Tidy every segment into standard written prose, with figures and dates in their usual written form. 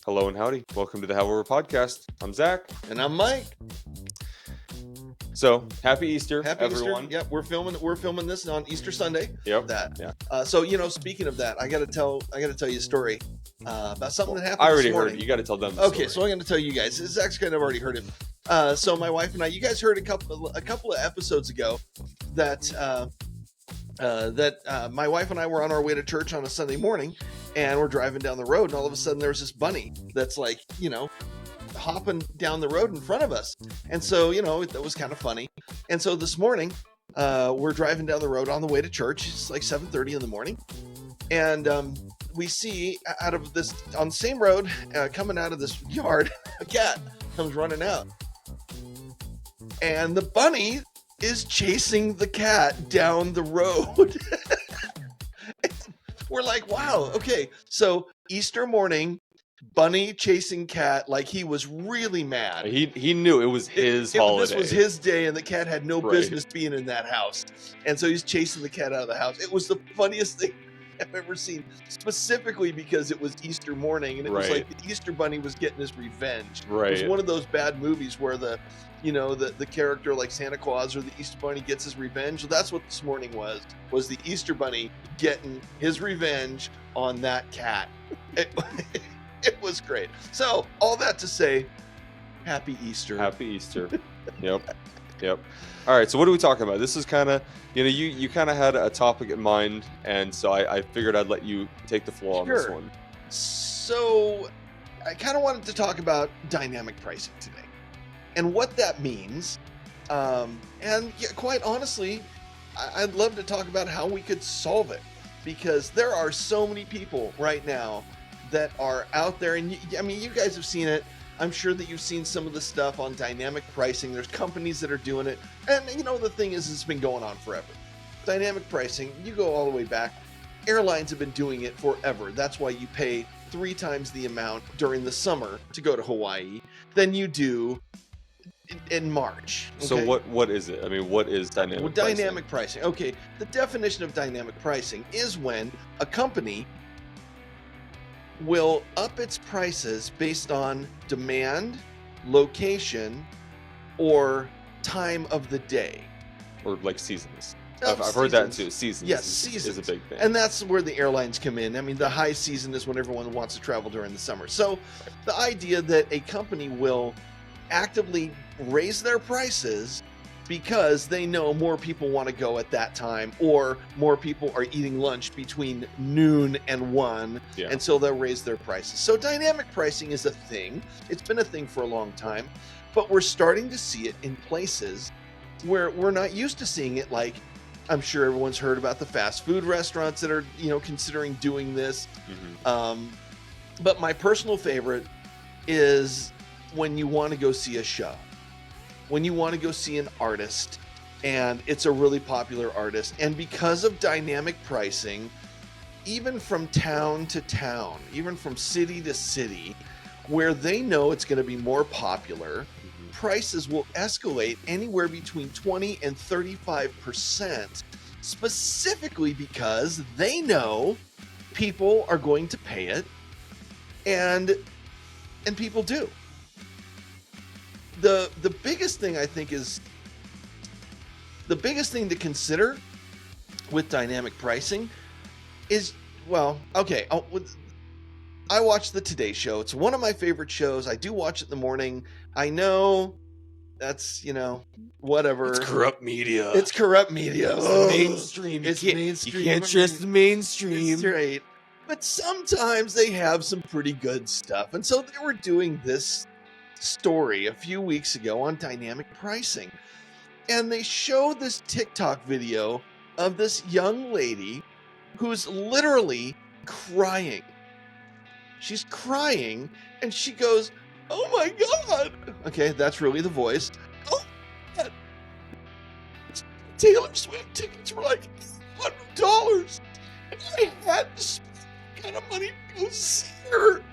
Hello and howdy. Welcome to the However podcast. I'm Zach. And I'm Mike. So, happy Easter, Happy everyone. Easter. Yep, we're filming this on Easter Sunday. Yep. That. Yeah. So speaking of that, I gotta tell you a story about something that happened. I already this morning. heard it. You got to tell them. The Okay, story. so I'm gonna tell you guys. Zach's kind of already heard it. So my wife and I, you guys heard a couple of episodes ago that my wife and I were on our way to church on a Sunday morning, and we're driving down the road, and all of a sudden there's this bunny that's like, hopping down the road in front of us. And so, that was kind of funny. And so this morning, we're driving down the road on the way to church. It's like 7:30 in the morning. And we see out of this, on the same road, coming out of this yard, a cat comes running out. And the bunny is chasing the cat down the road. We're like, wow, okay. So Easter morning, bunny chasing cat, like he was really mad. He knew it was his holiday. This was his day, and the cat had no Right. business being in that house. And so he's chasing the cat out of the house. It was the funniest thing I've ever seen, specifically because it was Easter morning, and it was Right. like the Easter bunny was getting his revenge. Right. It was one of those bad movies where the character like Santa Claus or the Easter bunny gets his revenge. Well, that's what this morning was the Easter bunny getting his revenge on that cat. It was great. So all that to say, happy Easter. Happy Easter. Yep. All right. So what are we talking about? This is kind of, you kind of had a topic in mind, and so I figured I'd let you take the floor on this Sure. one. So I kind of wanted to talk about dynamic pricing today and what that means. Quite honestly, I'd love to talk about how we could solve it, because there are so many people right now that are out there, and you guys have seen it. I'm sure that you've seen some of the stuff on dynamic pricing. There's companies that are doing it, and the thing is, it's been going on forever. Dynamic pricing, you go all the way back. Airlines have been doing it forever. That's why you pay 3 times the amount during the summer to go to Hawaii than you do in March. So okay? what is it? I mean, what is dynamic Well, pricing? dynamic pricing. Okay, the definition of dynamic pricing is when a company will up its prices based on demand, location, or time of the day. Or like seasons. Of I've heard that seasons. too. Seasons. Yes, is seasons. a big thing. And that's where the airlines come in. I mean, the high season is when everyone wants to travel during the summer. So the idea that a company will actively raise their prices because they know more people want to go at that time, or more people are eating lunch between noon and 1, Yeah. and so they'll raise their prices. So dynamic pricing is a thing. It's been a thing for a long time, but we're starting to see it in places where we're not used to seeing it. Like, I'm sure everyone's heard about the fast food restaurants that are, considering doing this. Mhm. But my personal favorite is when you want to go see a show, when you want to go see an artist, and it's a really popular artist. And because of dynamic pricing, even from town to town, even from city to city, where they know it's going to be more popular, Mhm. prices will escalate anywhere between 20 and 35%, specifically because they know people are going to pay it, and people do. The biggest thing, I think, is the biggest thing to consider with dynamic pricing is, well, okay, I watch the Today Show. It's one of my favorite shows. I do watch it in the morning. I know that's, whatever. It's corrupt media. It's corrupt media. It's Ugh. mainstream. It's mainstream. You can't trust the mainstream. It's right. But sometimes they have some pretty good stuff. And so they were doing this story a few weeks ago on dynamic pricing. And they showed this TikTok video of this young lady who's literally crying. She's crying, and she goes, "Oh my God." Okay, that's really the voice. "Oh my God. Taylor Swift tickets were like $100. And I had to spend that kind of money to go see her.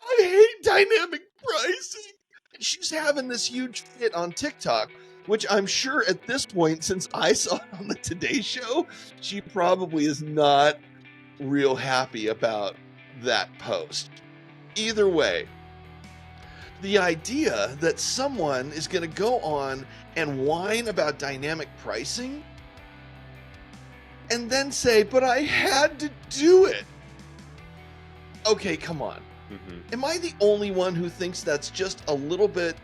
I hate dynamic pricing." And she's having this huge fit on TikTok, which I'm sure at this point, since I saw it on the Today Show, she probably is not real happy about that post. Either way, the idea that someone is going to go on and whine about dynamic pricing and then say, but I had to do it. Okay, come on. Mm-hmm. Am I the only one who thinks that's just a little bit...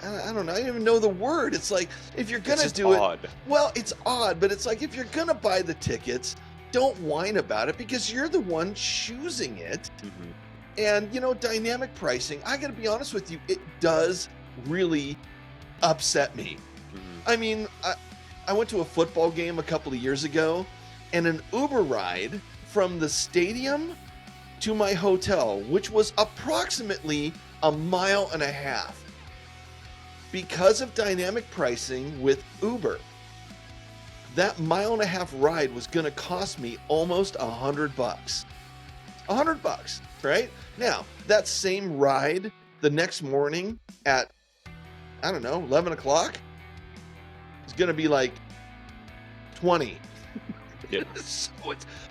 I don't know. I don't even know the word. It's like, if you're going to do odd. it... Well, it's odd, but it's like, if you're going to buy the tickets, don't whine about it because you're the one choosing it. Mm-hmm. And, you know, dynamic pricing, I got to be honest with you, it does really upset me. Mm-hmm. I mean, I went to a football game a couple of years ago, and an Uber ride from the stadium to my hotel, which was approximately 1.5 miles, because of dynamic pricing with Uber, that 1.5 mile ride was going to cost me almost $100. $100, right? Now, that same ride the next morning at, I don't know, 11 o'clock is going to be like 20. Yeah.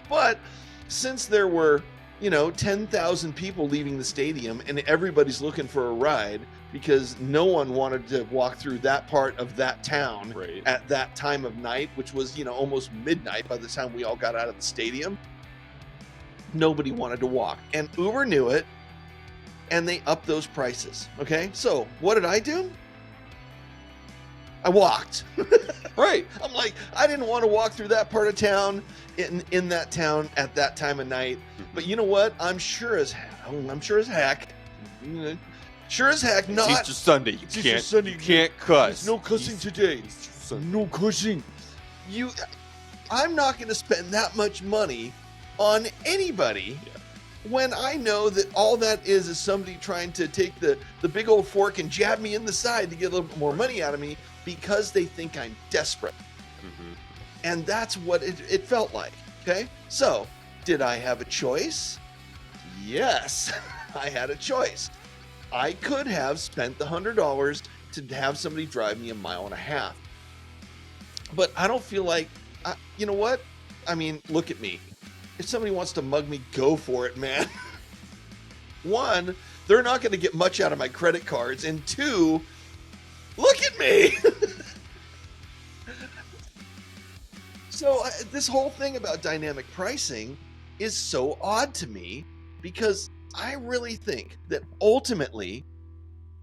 But since there were, you know, 10,000 people leaving the stadium and everybody's looking for a ride because no one wanted to walk through that part of that town Right. at that time of night, which was, you know, almost midnight by the time we all got out of the stadium. Nobody wanted to walk. And Uber knew it, and they upped those prices. Okay? So, what did I do? I walked. Right. I'm like, I didn't want to walk through that part of town in that town at that time of night. But you know what? I'm sure as heck not. It's Easter Sunday. It's Easter Sunday. You can't cuss. There's no cussing today. Easter Sunday. No cussing. I'm not going to spend that much money on anybody when I know that all that is somebody trying to take the big old fork and jab me in the side to get a little bit more money out of me because they think I'm desperate. Mm-hmm. And that's what it felt like. Okay? So, did I have a choice? Yes, I had a choice. I could have spent the $100 to have somebody drive me 1.5 miles. But I don't feel like, you know what? I mean, look at me. If somebody wants to mug me, go for it, man. One, they're not going to get much out of my credit cards. And two, look at me. So this whole thing about dynamic pricing is so odd to me because I really think that ultimately,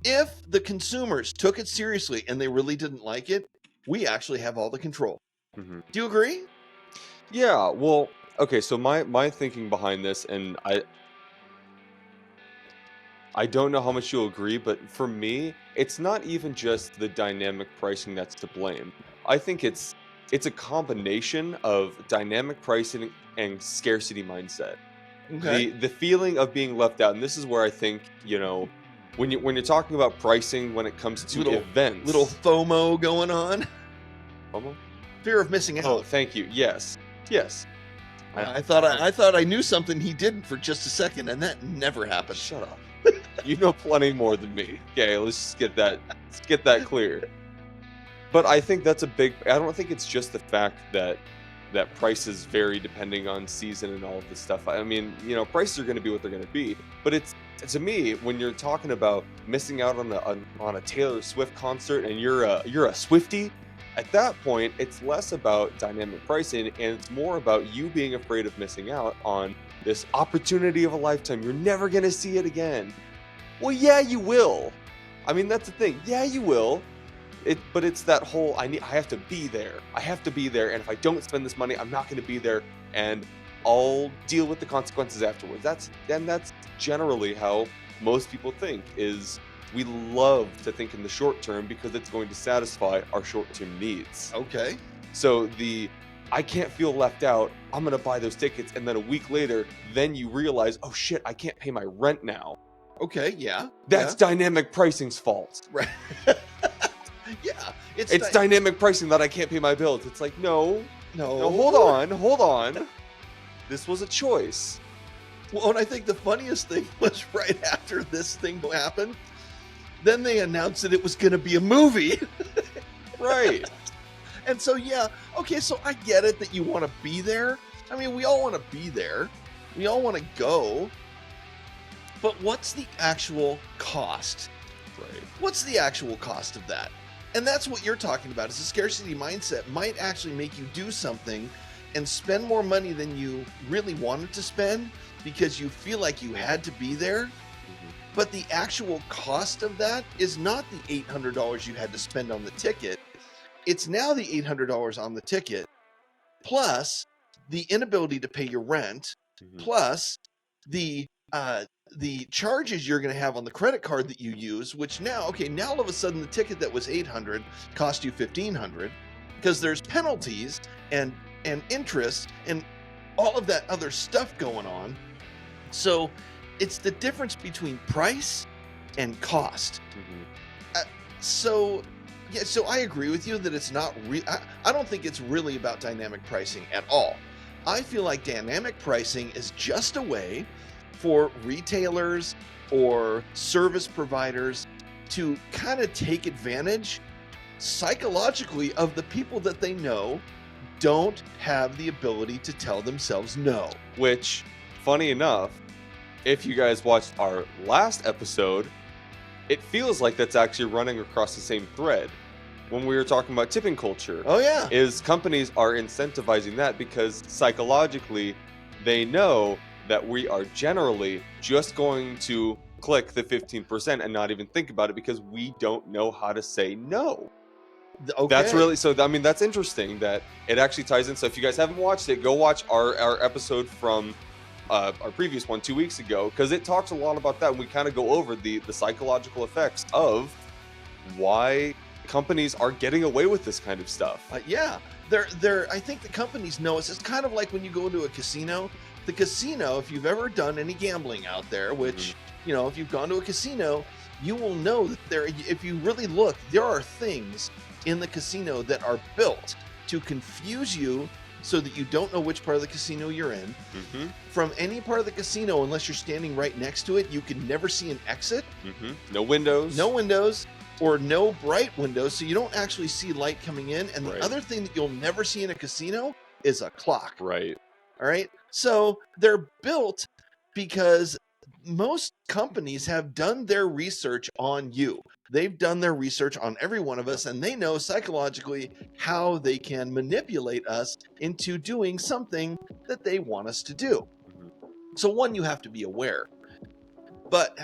if the consumers took it seriously and they really didn't like it, we actually have all the control. Mm-hmm. Do you agree? Yeah, well, okay, so my thinking behind this, and I don't know how much you'll agree, but for me, it's not even just the dynamic pricing that's to blame. I think it's a combination of dynamic pricing and scarcity mindset. Okay. The feeling of being left out, and this is where I think, you know, when you're talking about pricing when it comes to events, Little FOMO going on. FOMO? Fear of missing out. Oh, thank you. Yes. I thought I knew something he didn't for just a second, and that never happened. Shut up. You know plenty more than me. Okay, let's get that clear. But I think that's a big. I don't think it's just the fact that prices vary depending on season and all of this stuff. I mean, you know, prices are going to be what they're going to be. But it's, to me, when you're talking about missing out on a Taylor Swift concert and you're a Swiftie, at that point, it's less about dynamic pricing and it's more about you being afraid of missing out on this opportunity of a lifetime. You're never going to see it again. Well, yeah, you will. I mean, that's the thing. Yeah, you will. But it's that whole, I have to be there. I have to be there. And if I don't spend this money, I'm not going to be there. And I'll deal with the consequences afterwards. That's generally how most people think, is we love to think in the short term because it's going to satisfy our short-term needs. Okay. So I can't feel left out. I'm going to buy those tickets. And then a week later, then you realize, oh shit, I can't pay my rent now. Okay, yeah. That's dynamic pricing's fault. Right. Yeah. It's dynamic pricing that I can't pay my bills. It's like, no, hold on. This was a choice. Well, and I think the funniest thing was right after this thing happened, then they announced that it was going to be a movie. Right. And so, yeah, okay, so I get it that you want to be there. I mean, we all want to be there. We all want to go. But what's the actual cost? Right. What's the actual cost of that? And that's what you're talking about. Is a scarcity mindset might actually make you do something and spend more money than you really wanted to spend because you feel like you had to be there. Mhm. But the actual cost of that is not the $800 you had to spend on the ticket. It's now the $800 on the ticket, plus the inability to pay your rent, Mhm. plus the charges you're going to have on the credit card that you use, which now all of a sudden the ticket that was $800 cost you $1,500 because there's penalties and interest and all of that other stuff going on. So it's the difference between price and cost. Mhm. So I agree with you that it's not I don't think it's really about dynamic pricing at all. I feel like dynamic pricing is just a way for retailers or service providers to kind of take advantage psychologically of the people that they know don't have the ability to tell themselves no. Which, funny enough, if you guys watched our last episode, it feels like that's actually running across the same thread. When we were talking about tipping culture, Oh yeah. is companies are incentivizing that because psychologically they know that we are generally just going to click the 15% and not even think about it because we don't know how to say no. Okay. That's really I mean, that's interesting that it actually ties in. So if you guys haven't watched it, go watch our episode from our previous one 2 weeks ago, because it talks a lot about that, and we kind of go over the psychological effects of why companies are getting away with this kind of stuff. Yeah, they're. I think the companies know it's kind of like when you go to a casino. The casino, if you've ever done any gambling out there, which if you've gone to a casino, you will know that if you really look, there are things in the casino that are built to confuse you so that you don't know which part of the casino you're in. From any part of the casino, unless you're standing right next to it, you can never see an exit. No windows. Or no bright windows, so you don't actually see light coming in. And the Right. other thing that you'll never see in a casino is a clock. Right. All right. So they're built because most companies have done their research on you. They've done their research on every one of us, and they know psychologically how they can manipulate us into doing something that they want us to do. So one, you have to be aware. But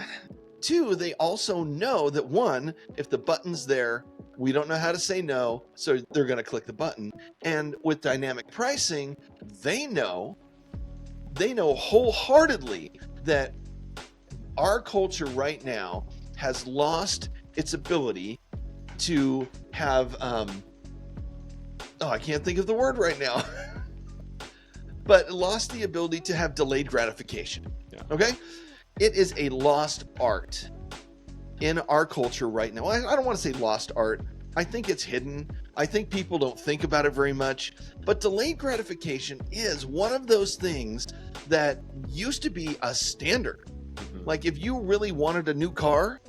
two, they also know that one, if the button's there, we don't know how to say no, so they're going to click the button. And with dynamic pricing, they know wholeheartedly that our culture right now has lost its ability to have I can't think of the word right now. But lost the ability to have delayed gratification. Yeah. Okay? It is a lost art in our culture right now. I don't want to say lost art. I think it's hidden. I think people don't think about it very much. But delayed gratification is one of those things that used to be a standard. Like if you really wanted a new car,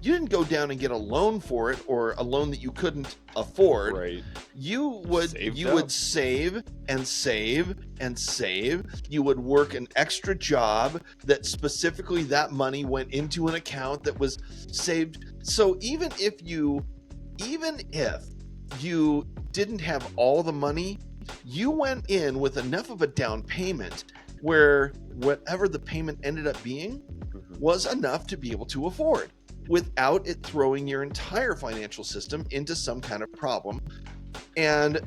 you didn't go down and get a loan for it, or a loan that you couldn't afford. Right. You would save and save and save. You would work an extra job that specifically that money went into an account that was saved. So even if you didn't have all the money, you went in with enough of a down payment where whatever the payment ended up being was enough to be able to afford, without it throwing your entire financial system into some kind of problem. And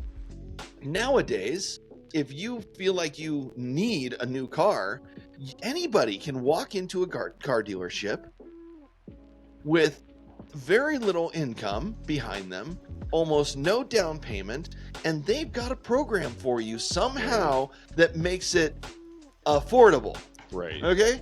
nowadays, if you feel like you need a new car, anybody can walk into a car dealership with very little income behind them, almost no down payment, and they've got a program for you somehow that makes it affordable. Right. Okay?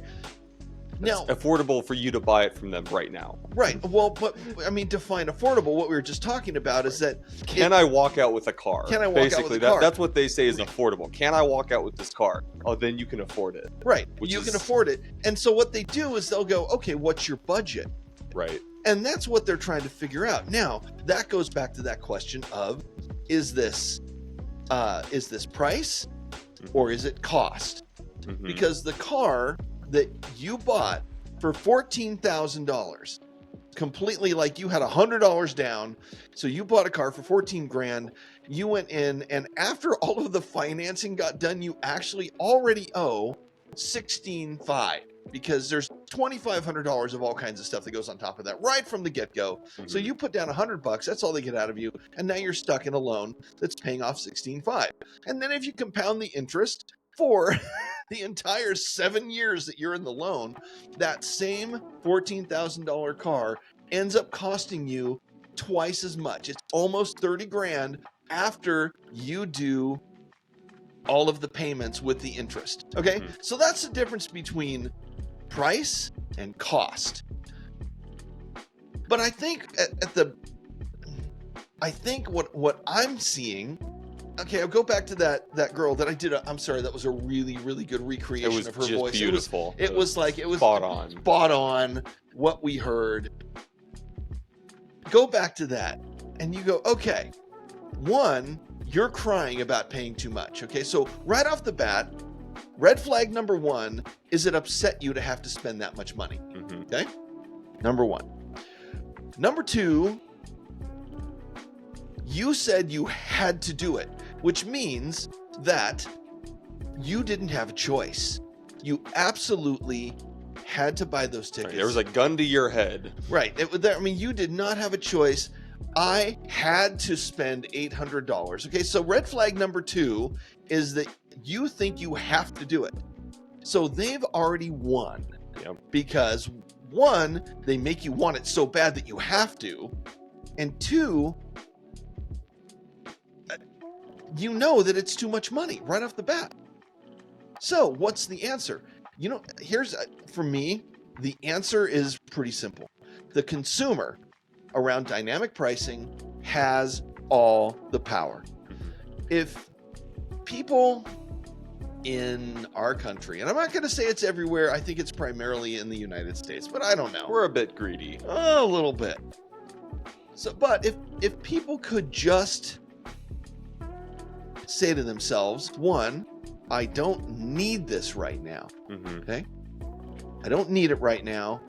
Now, affordable for you to buy it from them right now. Right. Well, but I mean, define affordable. What we were just talking about is that can I walk out with a car? Can I walk out with a car? That's what they say is affordable. Can I walk out with this car? Oh, then you can afford it. Right. You can afford it. And so what they do is they'll go, okay, what's your budget? Right. And that's what they're trying to figure out. Now, that goes back to that question of, is this price or is it cost? Mhm. because the car that you bought for $14,000, completely, like, you had $100 down, so you bought a car for 14 grand. You went in, and after all of the financing got done, you actually already owe 16,500, because there's $2,500 of all kinds of stuff that goes on top of that right from the get-go. So Mhm. you put down $100, that's all they get out of you, and now you're stuck in a loan that's paying off 16,500. And then if you compound the interest for the entire 7 years that you're in the loan, that same $14,000 car ends up costing you twice as much. It's almost 30 grand after you do all of the payments with the interest. Okay? Mhm. So that's the difference between price and cost. But I think I think what I'm seeing. Okay, I'll go back to that girl that I did. I'm sorry, that was a really, really good It recreation was of her just voice. beautiful. It was spot on. spot on what we heard. Go back to that, and you go, okay, one, you're crying about paying too much. Okay, so right off the bat, red flag number one is it upset you to have to spend that much money. Mhm. Okay, number one. Number two, you said you had to do it, which means that you didn't have a choice. You absolutely had to buy those tickets. Right, there was a gun to your head. Right. I mean, you did not have a choice. I had to spend $800. Okay, so red flag number two is that you think you have to do it. So they've already won. Yep. Because one, they make you want it so bad that you have to. And two, you know that it's too much money right off the bat. So what's the answer? You know, here's, for me, the answer is pretty simple. The consumer around dynamic pricing has all the power. If people in our country, and I'm not going to say it's everywhere, I think it's primarily in the United States, but I don't know. We're a bit greedy. A little bit. So, but if people could just say to themselves, one, I don't need this right now. Mhm. Okay? I don't need it right now.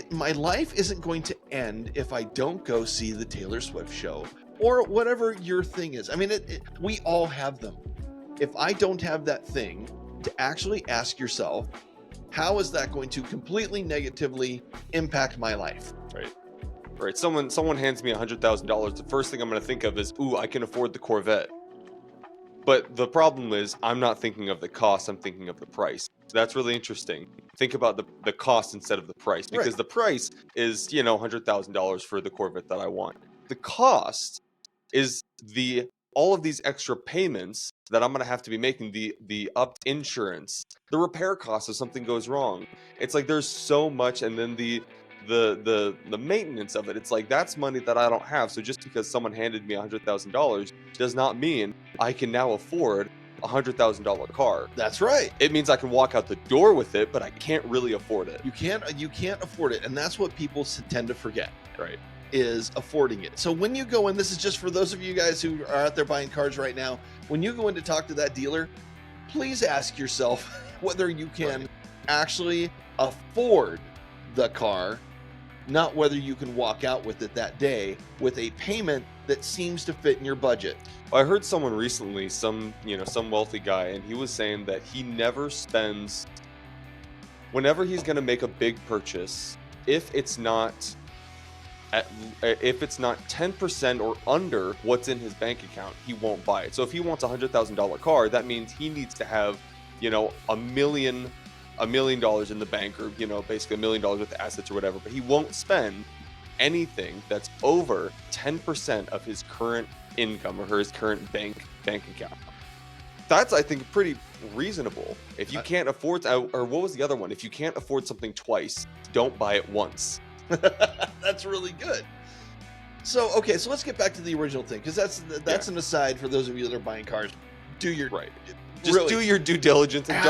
My life isn't going to end if I don't go see the Taylor Swift show or whatever your thing is. I mean, we all have them. If I don't have that thing, to actually ask yourself, how is that going to completely negatively impact my life? Right. Someone hands me $100,000. The first thing I'm going to think of is, ooh, I can afford the Corvette. But the problem is, I'm not thinking of the cost. I'm thinking of the price. So that's really interesting. Think about the cost instead of the price, because Right. the price is, $100,000 for the Corvette that I want. The cost is all of these extra payments that I'm gonna have to be making, the upped insurance, the repair costs if something goes wrong. It's like there's so much, and then the maintenance of it. It's like that's money that I don't have. So just because someone handed me $100,000 does not mean I can now afford a $100,000 car. That's right. It means I can walk out the door with it, but I can't really afford it. You can't afford it, and that's what people tend to forget. Right. Is affording it. So when you go in, this is just for those of you guys who are out there buying cars right now, when you go in to talk to that dealer, please ask yourself whether you can actually afford the car, not whether you can walk out with it that day with a payment that seems to fit in your budget. I heard someone recently, some wealthy guy, and he was saying that he never spends, whenever he's going to make a big purchase, if it's not 10% or under what's in his bank account, he won't buy it. So if he wants a $100,000 car, that means he needs to have, $1 million in the bank, or basically $1 million worth of assets or whatever. But he won't spend anything that's over 10% of his current income or his current bank account. That's, I think, pretty reasonable. If you can't afford, or what was the other one? If you can't afford something twice, don't buy it once. That's really good. So, okay, so let's get back to the original thing, because that's an aside for those of you that are buying cars. Do your Just do your due diligence, and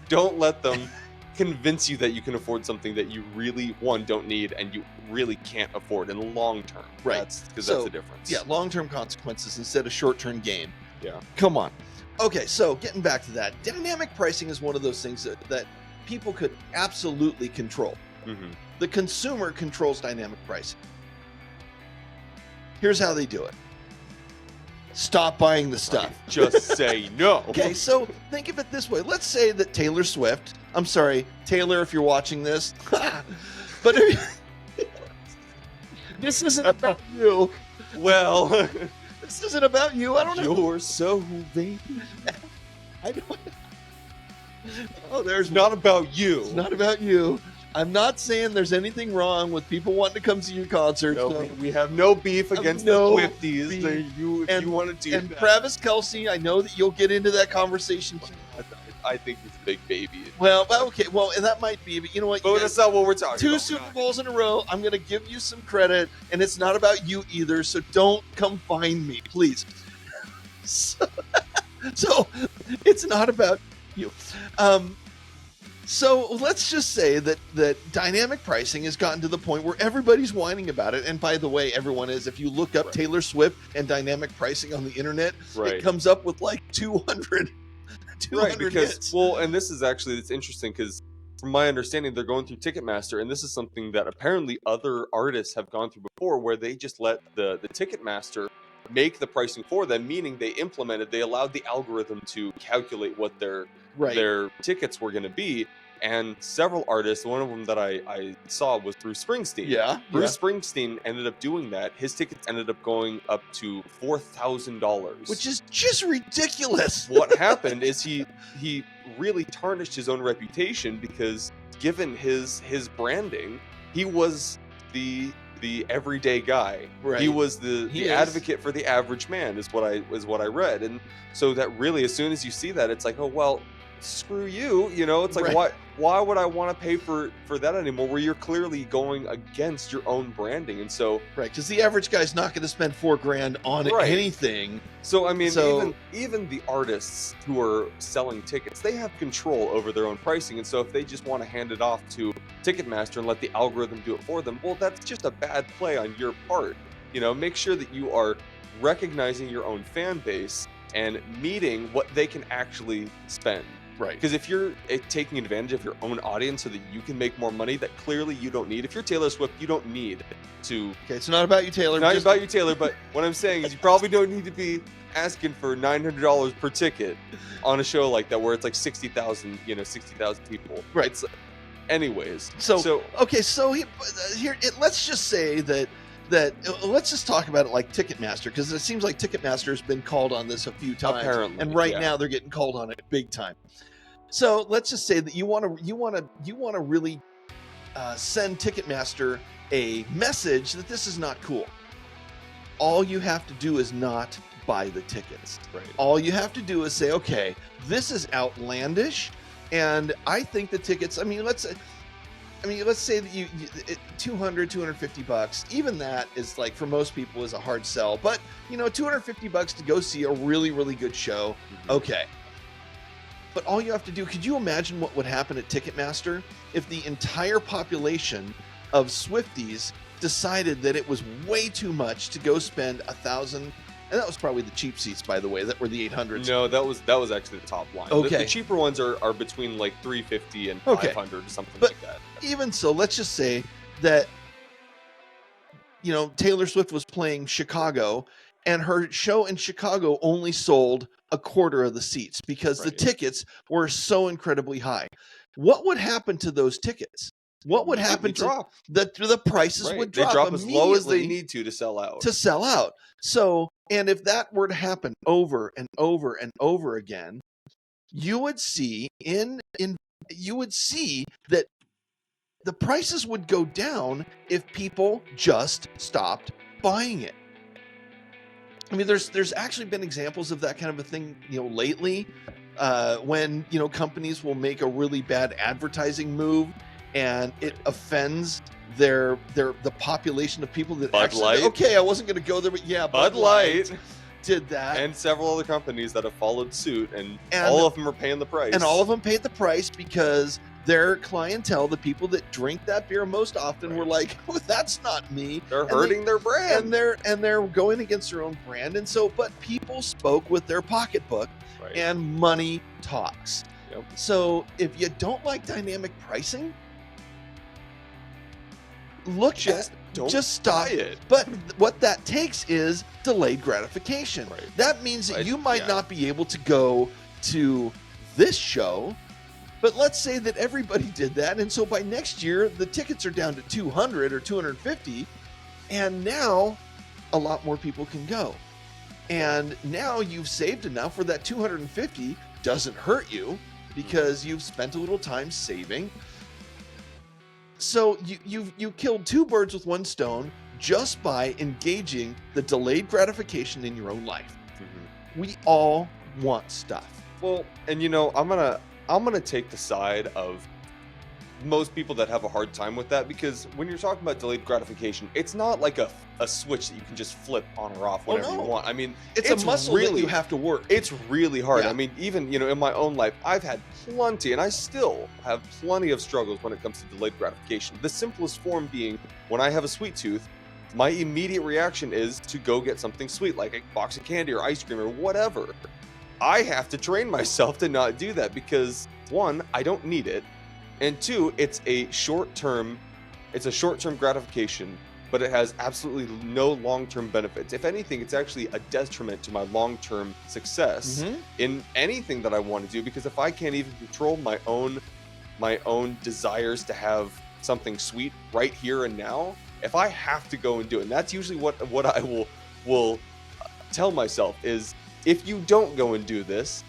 don't let them convince you that you can afford something that you really, one, don't need, and you really can't afford in the long term. Right. Because that's the difference. Yeah, long-term consequences instead of short-term gain. Yeah. Come on. Okay, so getting back to that, dynamic pricing is one of those things that people could absolutely control. Mm-hmm. The consumer controls dynamic pricing. Here's how they do it. Stop buying the stuff. Just say no. Okay, so think of it this way. Let's say that Taylor Swift, I'm sorry, Taylor, if you're watching this, but this isn't about you. Well, This isn't about you. I don't know. you're so baby. I don't. Oh, there's It's not about you. It's not about you. I'm not saying there's anything wrong with people wanting to come see your concert. No, so- we have no beef against no the Swifties. beef. If you want to do And that. Travis Kelce, I know that you'll get into that conversation too. I think he's a big baby. Well, okay, well, and that might be, but you know what? You But guys- that's not what we're talking two about. Super Bowls in a row. I'm going to give you some credit, and it's not about you either. So don't come find me, please. So it's not about you. So let's just say that dynamic pricing has gotten to the point where everybody's whining about it. And by the way, everyone is. If you look up Right. Taylor Swift and dynamic pricing on the internet, Right. it comes up with like 200 Right, because hits. well, and this is actually it's interesting because from my understanding, they're going through Ticketmaster, and this is something that apparently other artists have gone through before, where they just let the Ticketmaster make the pricing for them, meaning they allowed the algorithm to calculate what their tickets were going to be. And several artists, one of them that I saw was Bruce Springsteen. Yeah. Bruce Springsteen ended up doing that. His tickets ended up going up to $4,000, Which is just ridiculous. What happened is he really tarnished his own reputation because given his branding, he was the everyday guy. Right. He was He the is. advocate for the average man is what I read. And so that really, as soon as you see that, it's like, oh well, screw you. You know, it's like Right. why would I want to pay for that anymore? Where you're clearly going against your own branding. And so Right, because the average guy's not going to spend $4,000 on Right. anything. So I mean, So- even the artists who are selling tickets, they have control over their own pricing, and so if they just want to hand it off to Ticketmaster and let the algorithm do it for them, well, that's just a bad play on your part. You know, make sure that you are recognizing your own fan base and meeting what they can actually spend. Right. Because if you're taking advantage of your own audience so that you can make more money, that clearly you don't need. If you're Taylor Swift, you don't need to. Okay, it's not about you, Taylor. Not Just- about you, Taylor, but what I'm saying is you probably don't need to be asking for $900 per ticket on a show like that where it's like 60,000 people. Right. It's, anyways. So okay, so let's just say that let's just talk about it like Ticketmaster, because it seems like Ticketmaster has been called on this a few times, Apparently, and right yeah. now they're getting called on it big time. So let's just say that you want to really send Ticketmaster a message that this is not cool. All you have to do is not buy the tickets. Right. All you have to do is say, okay, this is outlandish, and I think the tickets. I mean, let's say that you $250. Even that is like for most people is a hard sell. But $250 to go see a really, really good show. Mhm. Okay. But all you have to do, could you imagine what would happen at Ticketmaster if the entire population of Swifties decided that it was way too much to go spend $1,000? And that was probably the cheap seats, by the way, that were the 800s. No, that was actually the top line. Okay. The cheaper ones are between like $350 and Okay. $500 or something But- like that. Even so, let's just say that Taylor Swift was playing Chicago, and her show in Chicago only sold a quarter of the seats because the Right. tickets were so incredibly high. What would happen to those tickets? What would happen to drop? the prices Right. would They drop drop as low as they immediately need to sell out. to sell out. So, and if that were to happen over and over and over again, you would see that the prices would go down if people just stopped buying it. I mean, there's actually been examples of that kind of a thing, lately, when companies will make a really bad advertising move, and it offends the population of people that Bud actually. Light? Okay, I wasn't going to go there, but yeah, Bud Light did that, and several other companies that have followed suit, and And- all of them are paying the price. and all of them paid the price because their clientele, the people that drink that beer most often, were like, well, that's not me. They're And hurting their brand. and they're going against their own brand. And so, but people spoke with their pocketbook, Right. and money talks. Yep. So if you don't like dynamic pricing, just stop it. But what that takes is delayed gratification. Right. That means that Right, you might yeah. not be able to go to this show, but let's say that everybody did that, and so by next year the tickets are down to 200 or 250, and now a lot more people can go. And now you've saved enough where that 250 doesn't hurt you because you've spent a little time saving. So you killed two birds with one stone just by engaging the delayed gratification in your own life. Mhm. We all want stuff. Well, and I'm gonna take the side of most people that have a hard time with that, because when you're talking about delayed gratification, it's not like a switch that you can just flip on or off whenever you want. I mean, It's a muscle that you have to work. It's really hard. Yeah. I mean, even in my own life, I've had plenty, and I still have plenty of struggles when it comes to delayed gratification. The simplest form being, when I have a sweet tooth, my immediate reaction is to go get something sweet, like a box of candy or ice cream or whatever. I have to train myself to not do that because, one, I don't need it, and two, it's a short-term gratification, but it has absolutely no long-term benefits. If anything, it's actually a detriment to my long-term success in anything that I want to do, because if I can't even control my own desires to have something sweet right here and now, if I have to go and do it, and that's usually what I will tell myself is, if you don't go and do this,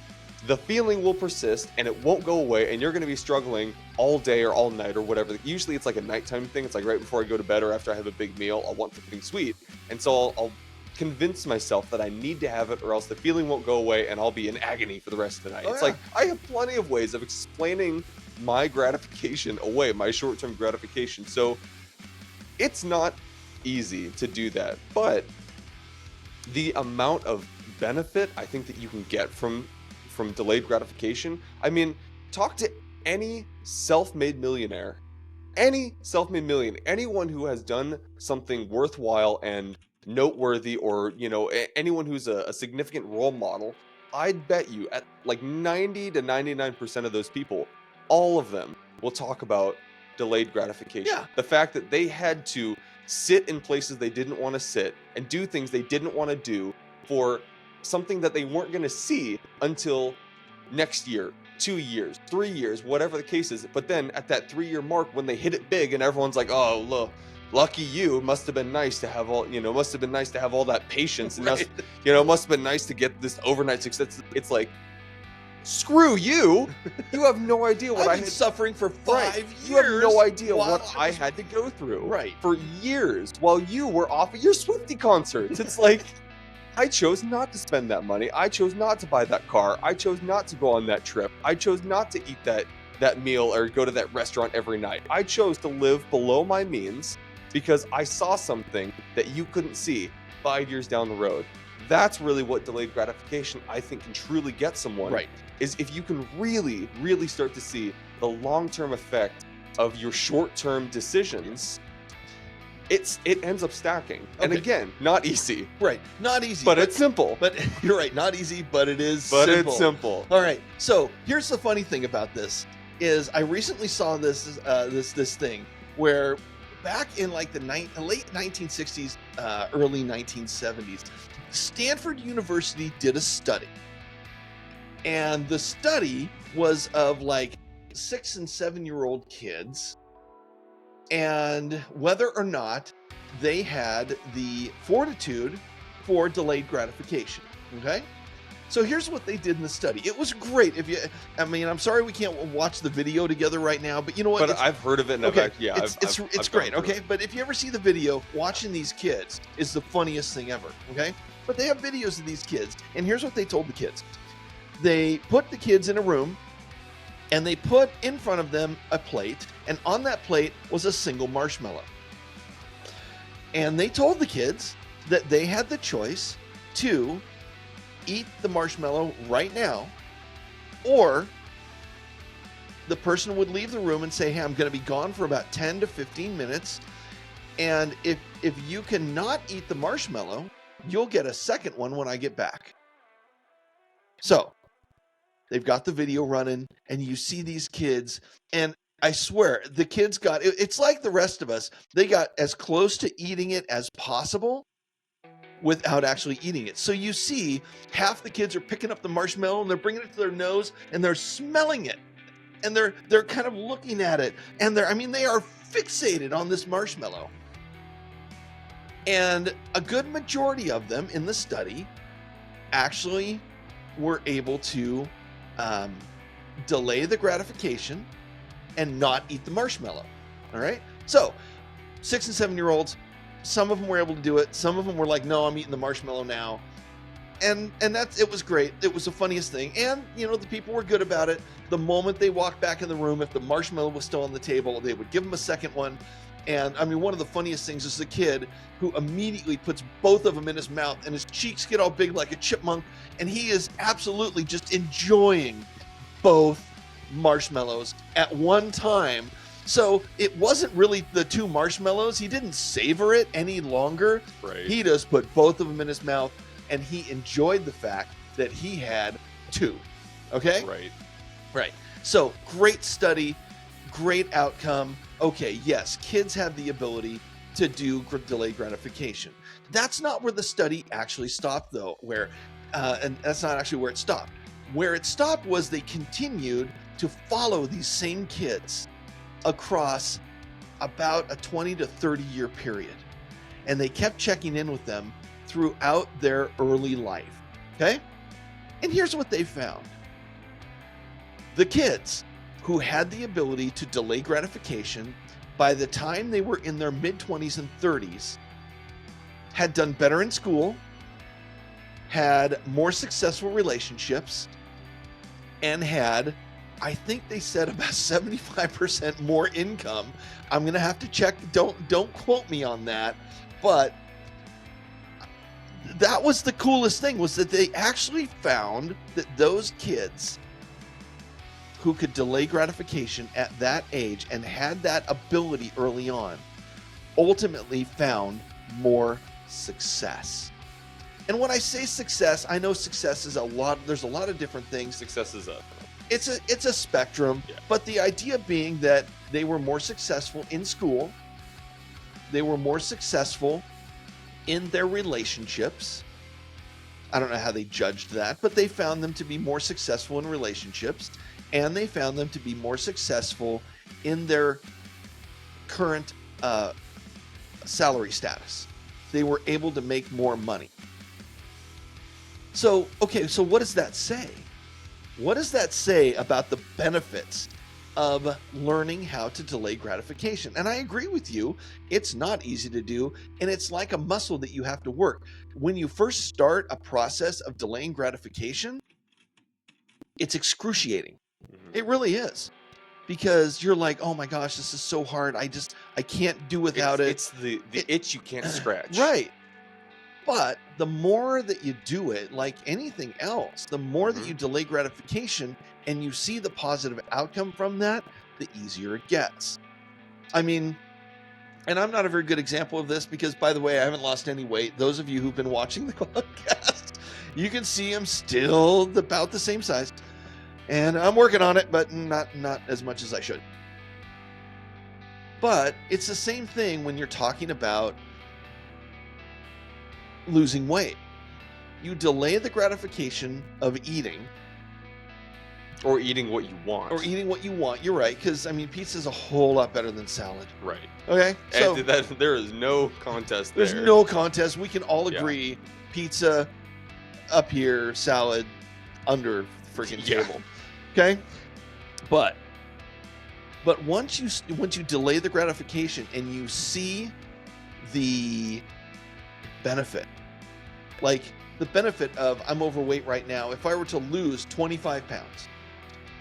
the feeling will persist and it won't go away, and you're going to be struggling all day or all night or whatever. Usually it's like a nighttime thing. It's like right before I go to bed or after I have a big meal, I'll want something sweet. And so I'll convince myself that I need to have it, or else the feeling won't go away and I'll be in agony for the rest of the night. It's like, I have plenty of ways of explaining my gratification away, my short-term gratification. So it's not easy to do that, but the amount of benefit I think that you can get from delayed gratification. I mean, talk to any self-made millionaire, anyone who has done something worthwhile and noteworthy, or anyone who's a significant role model. I'd bet you at like 90 to 99% of those people, all of them will talk about delayed gratification. Yeah. The fact that they had to sit in places they didn't want to sit and do things they didn't want to do for something that they weren't going to see until next year, 2 years, 3 years, whatever the case is. But then at that 3-year mark, when they hit it big and everyone's like, oh, look, lucky you, must have been nice to have all that patience. And Right. must have been nice to get this overnight success. It's like, screw you. You have no idea what I've I been had suffering for 5 years. You have no idea while what I had to go through Right. for years while you were off at your Swiftie concerts. It's like, I chose not to spend that money. I chose not to buy that car. I chose not to go on that trip. I chose not to eat that meal or go to that restaurant every night. I chose to live below my means because I saw something that you couldn't see 5 years down the road. That's really what delayed gratification, I think, can truly get someone. Right. Is if you can really, really start to see the long-term effect of your short-term decisions, it ends up stacking. And Okay. again, not easy. Right. Not easy. But it's simple. But you're right. Not easy, but it is But simple. it's simple. All right. So here's the funny thing about this is I recently saw this thing where back in like the late 1960s, early 1970s, Stanford University did a study. And the study was of like 6 and 7-year-old kids, and whether or not they had the fortitude for delayed gratification. Okay? So here's what they did in the study. It was great. I'm sorry we can't watch the video together right now, but you know what? But I've heard of it, and Okay, I've it's gone great, through okay? it. But if you ever see the video, watching these kids is the funniest thing ever, okay? But they have videos of these kids, and here's what they told the kids. They put the kids in a room, and they put in front of them a plate, and on that plate was a single marshmallow. And they told the kids that they had the choice to eat the marshmallow right now, or the person would leave the room and say, hey, I'm going to be gone for about 10 to 15 minutes. And if you cannot eat the marshmallow, you'll get a second one when I get back. So they've got the video running, and you see these kids, and I swear the kids got, it's like the rest of us. They got as close to eating it as possible without actually eating it. So you see half the kids are picking up the marshmallow and they're bringing it to their nose and they're smelling it. And they're kind of looking at it, and they are fixated on this marshmallow. And a good majority of them in the study actually were able to delay the gratification and not eat the marshmallow. All right. So 6 and 7 year olds, some of them were able to do it. Some of them were like, no, I'm eating the marshmallow now. And it was great. It was the funniest thing. And, the people were good about it. The moment they walked back in the room, if the marshmallow was still on the table, they would give them a second one. And one of the funniest things is the kid who immediately puts both of them in his mouth, and his cheeks get all big like a chipmunk. And he is absolutely just enjoying both marshmallows at one time. So it wasn't really the two marshmallows. He didn't savor it any longer. Right. He just put both of them in his mouth, and he enjoyed the fact that he had two. Okay? Right. So great study, great outcome. Okay, yes, kids have the ability to do delayed gratification. That's not where the study actually stopped, though, and that's not actually where it stopped. Where it stopped was they continued to follow these same kids across about a 20 to 30 year period. And they kept checking in with them throughout their early life. Okay? And here's what they found. The kids who had the ability to delay gratification by the time they were in their mid-20s and 30s had done better in school, had more successful relationships, and had, I think they said, about 75% more income. I'm going to have to check. Don't quote me on that. But that was the coolest thing, was that they actually found that those kids who could delay gratification at that age and had that ability early on ultimately found more success. And when I say success, I know success is there's a lot of different things. Success is it's a spectrum, yeah. But the idea being that they were more successful in school, they were more successful in their relationships. I don't know how they judged that, but they found them to be more successful in relationships, and they found them to be more successful in their current salary status. They were able to make more money. So what does that say? What does that say about the benefits of learning how to delay gratification? And I agree with you. It's not easy to do, and it's like a muscle that you have to work. When you first start a process of delaying gratification, it's excruciating. Mm-hmm. It really is. Because you're like, oh my gosh, this is so hard. I can't do without it. It's the itch you can't scratch. Right. But the more that you do it, like anything else, the more that you delay gratification and you see the positive outcome from that, the easier it gets. And I'm not a very good example of this because, by the way, I haven't lost any weight. Those of you who've been watching the podcast, you can see I'm still about the same size. And I'm working on it, but not as much as I should. But it's the same thing when you're talking about losing weight. You delay the gratification of eating. Or eating what you want. You're right, because, pizza's a whole lot better than salad. Right. Okay? So there is no contest there. There's no contest. We can all agree, pizza up here, salad under freaking table. Okay? But once you delay the gratification and you see the benefit, like the benefit of, I'm overweight right now. If I were to lose 25 pounds,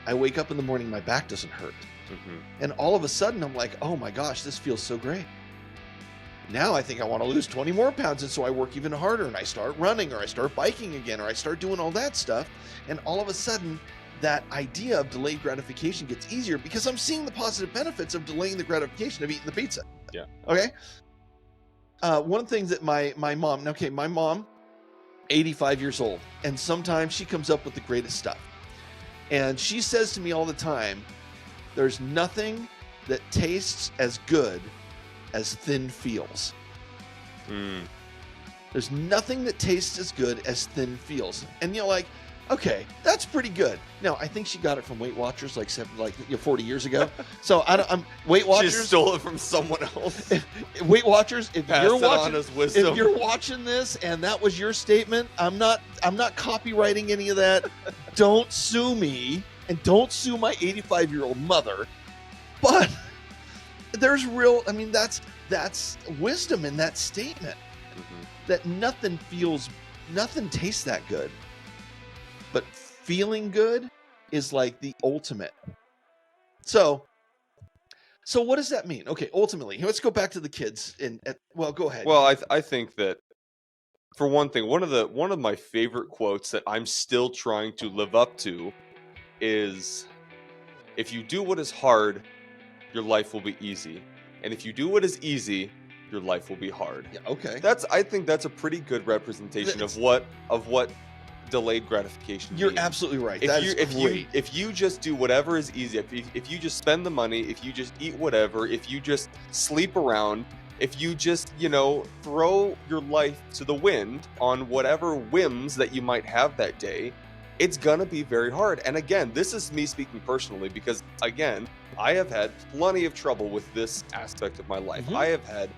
I wake up in the morning, my back doesn't hurt. Mm-hmm. And all of a sudden I'm like, oh my gosh, this feels so great. Now I think I want to lose 20 more pounds. And so I work even harder and I start running, or I start biking again, or I start doing all that stuff. And all of a sudden that idea of delayed gratification gets easier because I'm seeing the positive benefits of delaying the gratification of eating the pizza. Yeah. Okay. One of the things that my mom, 85 years old, and sometimes she comes up with the greatest stuff. And she says to me all the time, there's nothing that tastes as good as thin feels. There's nothing that tastes as good as thin feels. And you're like, okay, that's pretty good. Now, I think she got it from Weight Watchers like 40 years ago. So I'm Weight Watchers. She stole it from someone else. Weight Watchers, if you're watching this and that was your statement, I'm not copywriting any of that. Don't sue me and don't sue my 85-year-old mother. But there's that's wisdom in that statement. That nothing tastes that good. But feeling good is like the ultimate. So what does that mean? Okay, ultimately, let's go back to the kids. Go ahead. Well, I think that, for one thing, one of my favorite quotes that I'm still trying to live up to is, if you do what is hard, your life will be easy. And if you do what is easy, your life will be hard. Yeah, okay. I think that's a pretty good representation of what delayed gratification You're means. Absolutely right. If you just do whatever is easy, if you just spend the money, if you just eat whatever, if you just sleep around, if you just, throw your life to the wind on whatever whims that you might have that day, it's gonna be very hard. And again, this is me speaking personally, because again, I have had plenty of trouble with this aspect of my life. I have had,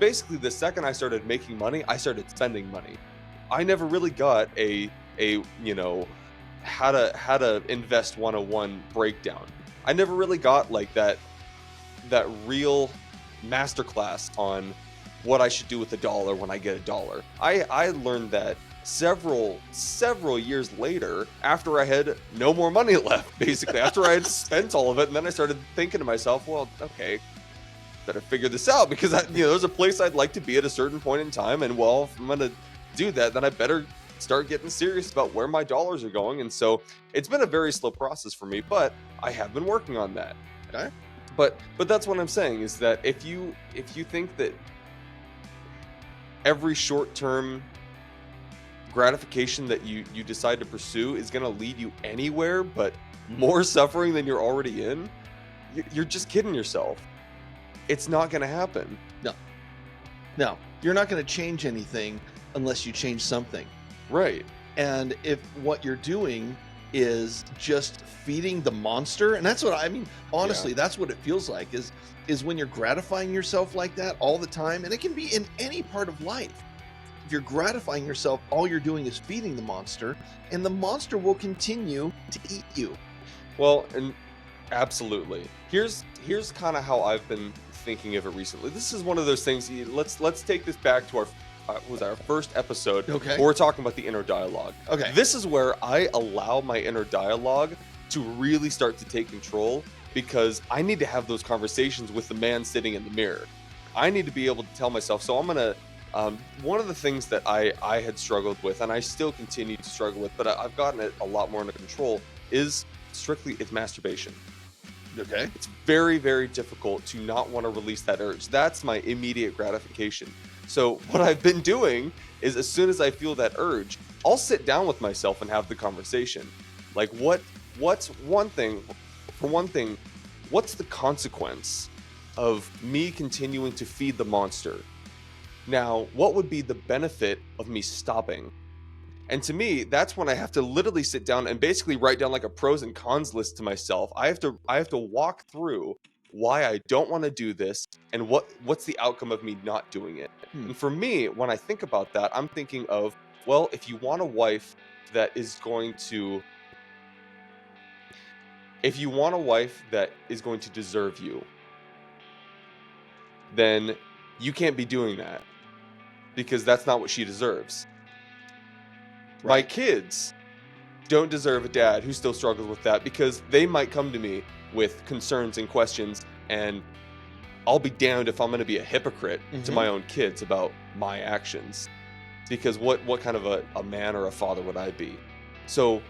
basically the second I started making money, I started spending money. I never really got a how to invest 101 breakdown. I never really got like that real masterclass on what I should do with $1 when I get $1. I learned that several years later, after I had no more money left, basically after I had spent all of it. And then I started thinking to myself, well, okay, better figure this out, because there's a place I'd like to be at a certain point in time, and well, if I'm gonna do that, then I better start getting serious about where my dollars are going. And so it's been a very slow process for me, but I have been working on that. Okay. But that's what I'm saying, is that if you think that every short-term gratification that you decide to pursue is going to lead you anywhere but more suffering than you're already in, you're just kidding yourself. It's not going to happen. No, you're not going to change anything unless you change something. Right. And if what you're doing is just feeding the monster, and that's what I mean, honestly, that's what it feels like, is when you're gratifying yourself like that all the time. And it can be in any part of life. If you're gratifying yourself, all you're doing is feeding the monster, and the monster will continue to eat you. Well, and absolutely. Here's kind of how I've been thinking of it recently. This is one of those things. Let's take this back to our first episode. Okay. Where we're talking about the inner dialogue. Okay. This is where I allow my inner dialogue to really start to take control, because I need to have those conversations with the man sitting in the mirror. I need to be able to tell myself. So I'm gonna. One of the things that I had struggled with, and I still continue to struggle with, but I've gotten it a lot more under control, is it's masturbation. Okay. It's very, very difficult to not want to release that urge. That's my immediate gratification. So what I've been doing is, as soon as I feel that urge, I'll sit down with myself and have the conversation. Like, what's one thing, what's the consequence of me continuing to feed the monster? Now, what would be the benefit of me stopping? And to me, that's when I have to literally sit down and basically write down like a pros and cons list to myself. I have to walk through why I don't want to do this and what's the outcome of me not doing it. And for me, when I think about that, I'm thinking of, well, if you want a wife that is going to deserve you, then you can't be doing that, because that's not what she deserves. Right. My kids don't deserve a dad who still struggles with that, because they might come to me with concerns and questions, and I'll be damned if I'm going to be a hypocrite to my own kids about my actions, because what kind of a man or a father would I be? So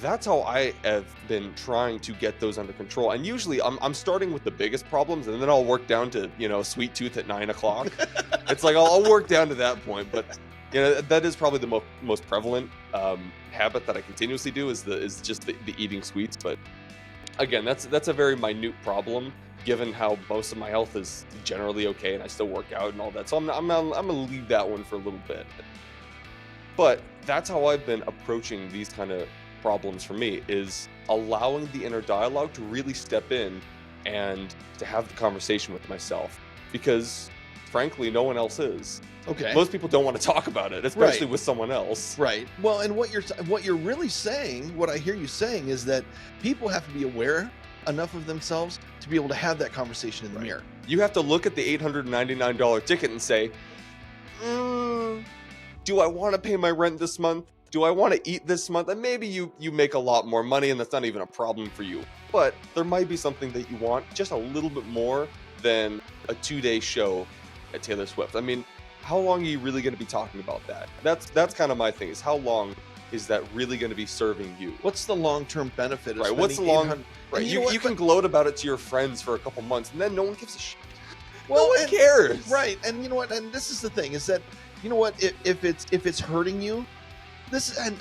that's how I have been trying to get those under control. And usually I'm starting with the biggest problems, and then I'll work down to, sweet tooth at 9 o'clock. It's like I'll work down to that point. But that is probably the most prevalent habit that I continuously do is just the eating sweets. But again, that's a very minute problem given how most of my health is generally okay, and I still work out and all that. So I'm gonna leave that one for a little bit. But that's how I've been approaching these kind of problems for me, is allowing the inner dialogue to really step in and to have the conversation with myself, because frankly no one else is. Okay. Most people don't want to talk about it, especially Right. with someone else. Right. Well, and what you're really saying, what I hear you saying, is that people have to be aware enough of themselves to be able to have that conversation in the mirror. You have to look at the $899 ticket and say, do I want to pay my rent this month? Do I want to eat this month? And maybe you make a lot more money and that's not even a problem for you. But there might be something that you want just a little bit more than a 2-day show at Taylor Swift. I mean, how long are you really going to be talking about that? That's kind of my thing, is how long is that really going to be serving you? What's the long-term benefit of Right, what's the spending long... 800 Right, And you know what? you can gloat about it to your friends for a couple months, and then no one gives a shit. Well, no one and- cares. Right. And you know what? And this is the thing, is that, you know what, if it's hurting you,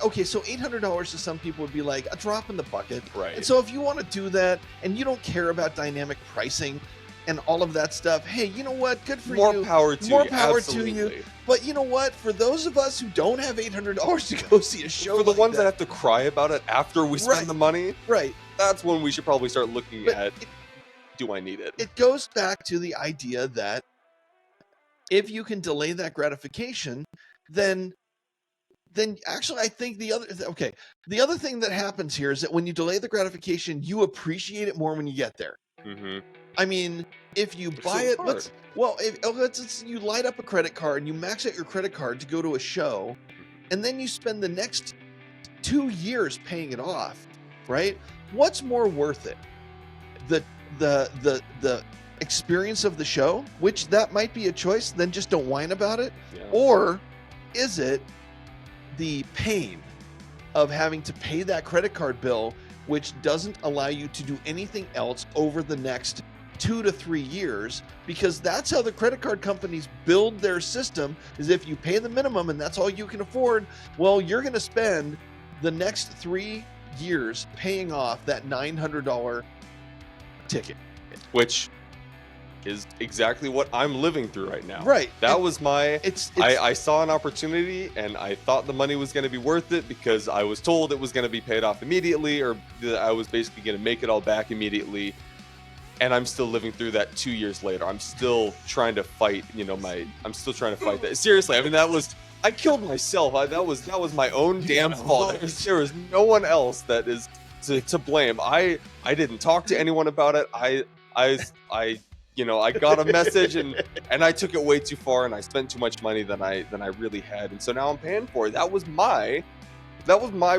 okay, so $800 to some people would be like a drop in the bucket. Right. And so if you want to do that and you don't care about dynamic pricing and all of that stuff, hey, you know what? Good for More you. power to More you. power Absolutely. to you. But you know what? For those of us who don't have $800 to go see a show, For the like ones that have to cry about it after we spend Right. the money, right? that's when we should probably start looking But at, do I need it? it goes back to the idea that if you can delay that gratification, then actually I think the other thing that happens here is that when you delay the gratification, you appreciate it more when you get there. Mm-hmm. I mean, if you It's buy so it, hard. you light up a credit card and you max out your credit card to go to a show, and then you spend the next 2 years paying it off, right? What's more worth it? The experience of the show, which that might be a choice, then just don't whine about it, Yeah. or is it the pain of having to pay that credit card bill, which doesn't allow you to do anything else over the next 2 to 3 years? Because that's how the credit card companies build their system, is if you pay the minimum and that's all you can afford, well, you're going to spend the next 3 years paying off that $900 ticket. Which is exactly what I'm living through right now. Right. That was my... It's I saw an opportunity and I thought the money was going to be worth it because I was told it was going to be paid off immediately, or that I was basically going to make it all back immediately. And I'm still living through that 2 years later. I'm still trying to fight, I'm still trying to fight that. Seriously, I mean, I killed myself. That was my own damn fault. There was no one else that is to blame. I didn't talk to anyone about it. I got a message and I took it way too far, and I spent too much money than I really had, and so now I'm paying for it. That was my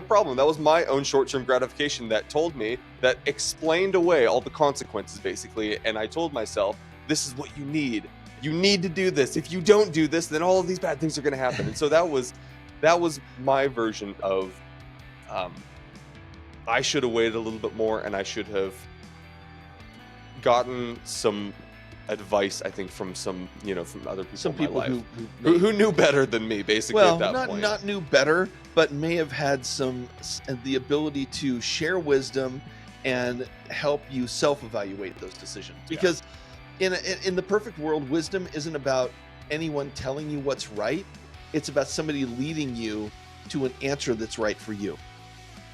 problem. That was my own short-term gratification that explained away all the consequences, basically. And I told myself, this is what you need. You need to do this. If you don't do this, then all of these bad things are going to happen. And so that was my version of I should have waited a little bit more, and I should have gotten some advice, I think, from some from other people some in my people life who who knew better than me, basically. well, at that point. not knew better, but may have had the ability to share wisdom and help you self-evaluate those decisions. Because in the perfect world, wisdom isn't about anyone telling you what's right. It's about somebody leading you to an answer that's right for you.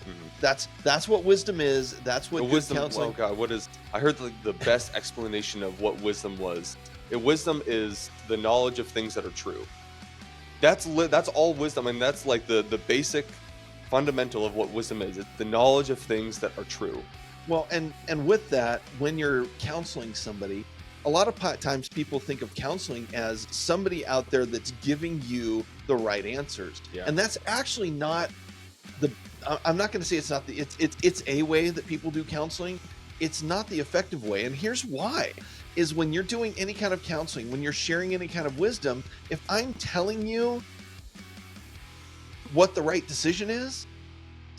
Mhm. That's what wisdom is. That's what The good wisdom. counseling. Oh God, what is? I heard the best explanation of what wisdom was. Wisdom is the knowledge of things that are true. That's all wisdom, and that's like the basic fundamental of what wisdom is. It's the knowledge of things that are true. Well, and with that, when you're counseling somebody, a lot of times people think of counseling as somebody out there that's giving you the right answers. Yeah. And that's actually not I'm not going to say it's not it's a way that people do counseling. It's not the effective way. And here's why, is when you're doing any kind of counseling, when you're sharing any kind of wisdom, if I'm telling you what the right decision is,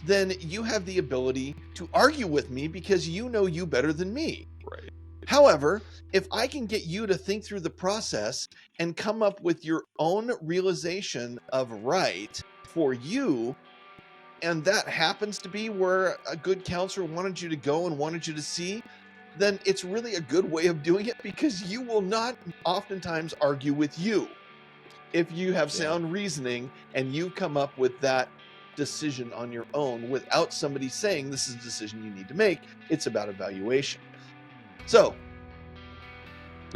then you have the ability to argue with me because you know you better than me. Right. However, if I can get you to think through the process and come up with your own realization of right for you, and that happens to be where a good counselor wanted you to go and wanted you to see, then it's really a good way of doing it because you will not oftentimes argue with you if you have sound reasoning and you come up with that decision on your own without somebody saying this is a decision you need to make. It's about evaluation. So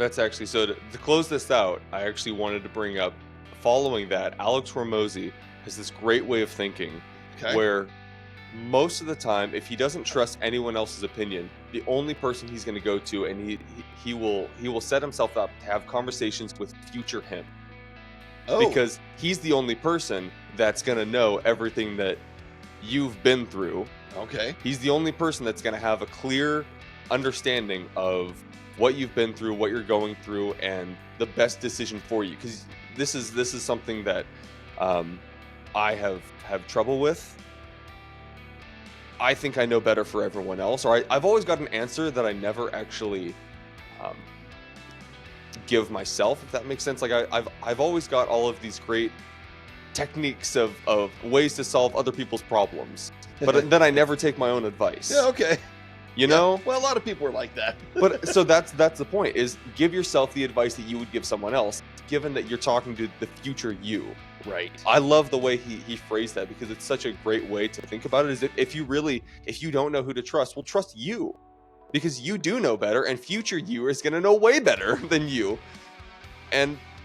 That's actually, so to close this out, I actually wanted to bring up, following that, Alex Hormozy has this great way of thinking where most of the time, if he doesn't trust anyone else's opinion, the only person he's going to go to, and he will set himself up to have conversations with future him. Because he's the only person that's going to know everything that you've been through. He's the only person that's going to have a clear understanding of what you've been through, what you're going through, and the best decision for you. Because this is something that I have trouble with. I think I know better for everyone else, or I've always got an answer that I never actually give myself, if that makes sense. Like I've always got all of these great techniques of ways to solve other people's problems, but then I never take my own advice. You know? Well, a lot of people are like that. But so that's the point, is give yourself the advice that you would give someone else, given that you're talking to the future you. Right. I love the way he phrased that, because it's such a great way to think about it. Is if you don't know who to trust, well, trust you, because you do know better, and future you is going to know way better than you.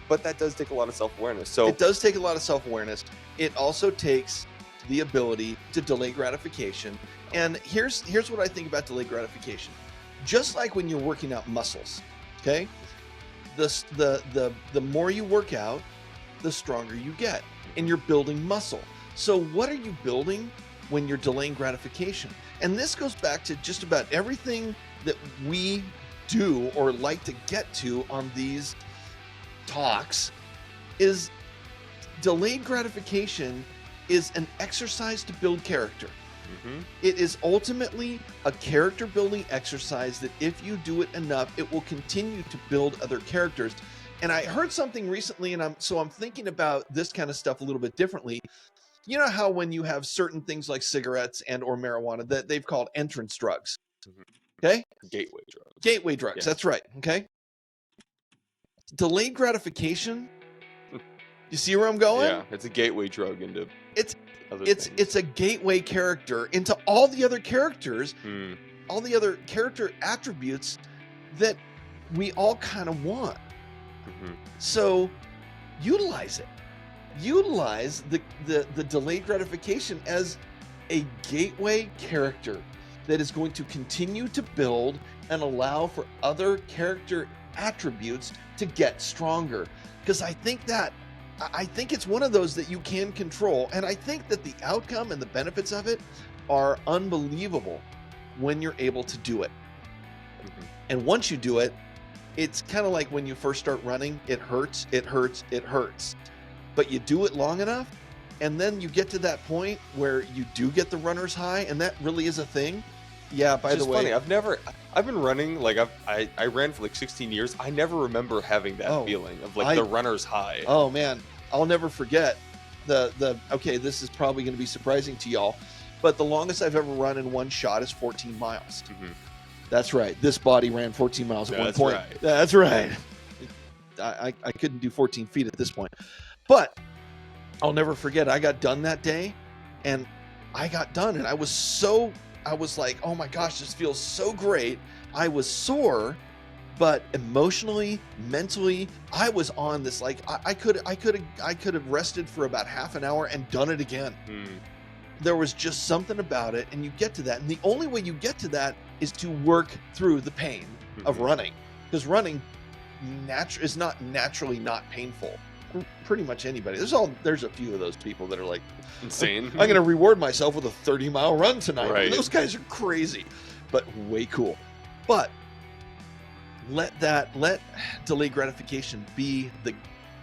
But that does take a lot of self-awareness. So it does take a lot of self-awareness. It also takes the ability to delay gratification. And here's what I think about delayed gratification. Just like when you're working out muscles, okay? The more you work out, the stronger you get, and you're building muscle. So what are you building when you're delaying gratification? And this goes back to just about everything that we do or like to get to on these talks. Is delayed gratification is an exercise to build character. It is ultimately a character building exercise that if you do it enough, it will continue to build other characters. And I heard something recently, and I'm thinking about this kind of stuff a little bit differently. You know how when you have certain things like cigarettes and or marijuana that they've called entrance drugs. Okay? Gateway drugs. Gateway drugs. Yeah. That's right. Okay. Delayed gratification. You see where I'm going? Yeah, it's a gateway drug into it's a gateway character into all the other characters, all the other character attributes that we all kind of want. So utilize it. Utilize the delayed gratification as a gateway character that is going to continue to build and allow for other character attributes to get stronger. Because I think it's one of those that you can control. And I think that the outcome and the benefits of it are unbelievable when you're able to do it. And once you do it, it's kind of like when you first start running, it hurts, it hurts, it hurts. But you do it long enough, and then you get to that point where you do get the runner's high, and that really is a thing. Yeah, by the way, funny. I've been running, like I ran for like 16 years. I never remember having that feeling of like the runner's high. Oh man, I'll never forget okay, this is probably going to be surprising to y'all, but the longest I've ever run in one shot is 14 miles. That's right. This body ran 14 miles at one point. Right. That's right. I couldn't do 14 feet at this point, but I'll never forget. I got done that day, and I got done, and I was like, oh my gosh, this feels so great. I was sore, but emotionally, mentally, I was on this, like I could have rested for about half an hour and done it again. There was just something about it, and you get to that. And the only way you get to that is to work through the pain of running, because running is not naturally not painful. Pretty much anybody. There's a few of those people that are like insane. I'm going to reward myself with a 30-mile run tonight. Right. Those guys are crazy, but way cool. But let delayed gratification be the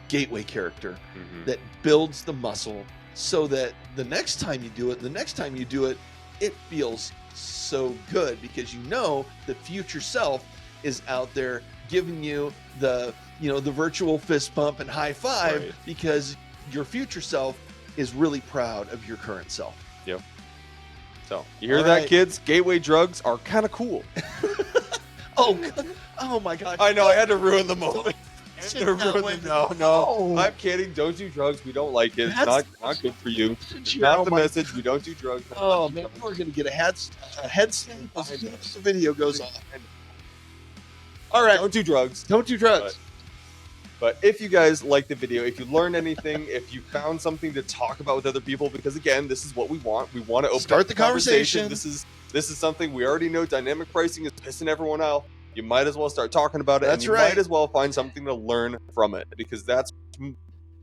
gateway character that builds the muscle so that the next time you do it, it feels so good because you know the future self is out there giving you the virtual fist bump and high five, Right. because your future self is really proud of your current self. Yep. So you hear All that, right. kids? Gateway drugs are kind of cool. Oh my God. I know, I had to ruin the moment. Sit that way. No, Oh. I'm kidding. Don't do drugs. We don't like it. It's That's- not good for you. It's Oh not the my- message. We don't do drugs. Oh man, we're gonna get a head stamp as soon as the video goes off. All right, Don't do drugs. don't do drugs. But if you guys like the video, if you learned anything, if you found something to talk about with other people, because again, this is what we want. We want to open Start up the conversation. This is something we already know. Dynamic pricing is pissing everyone out. You might as well start talking about it. That's and you right. might as well find something to learn from it, because that's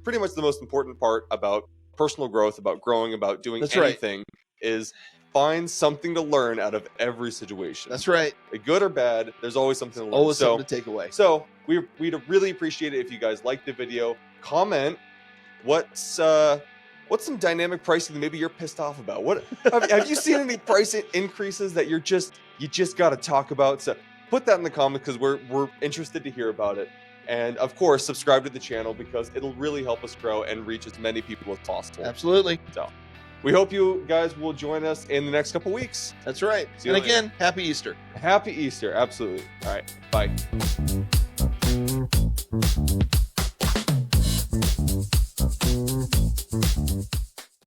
pretty much the most important part about personal growth, about growing, about doing That's right. anything, is find something to learn out of every situation. That's right. Good or bad, there's always something to learn. Always something to take away. So we'd really appreciate it if you guys liked the video. Comment what's some dynamic pricing that maybe you're pissed off about. What have you seen any price increases that you just got to talk about? So put that in the comments, because we're interested to hear about it. And of course, subscribe to the channel, because it'll really help us grow and reach as many people as possible. Absolutely. So we hope you guys will join us in the next couple weeks. That's right. See you And later. again, happy Easter. Happy Easter. Absolutely. All right. Bye.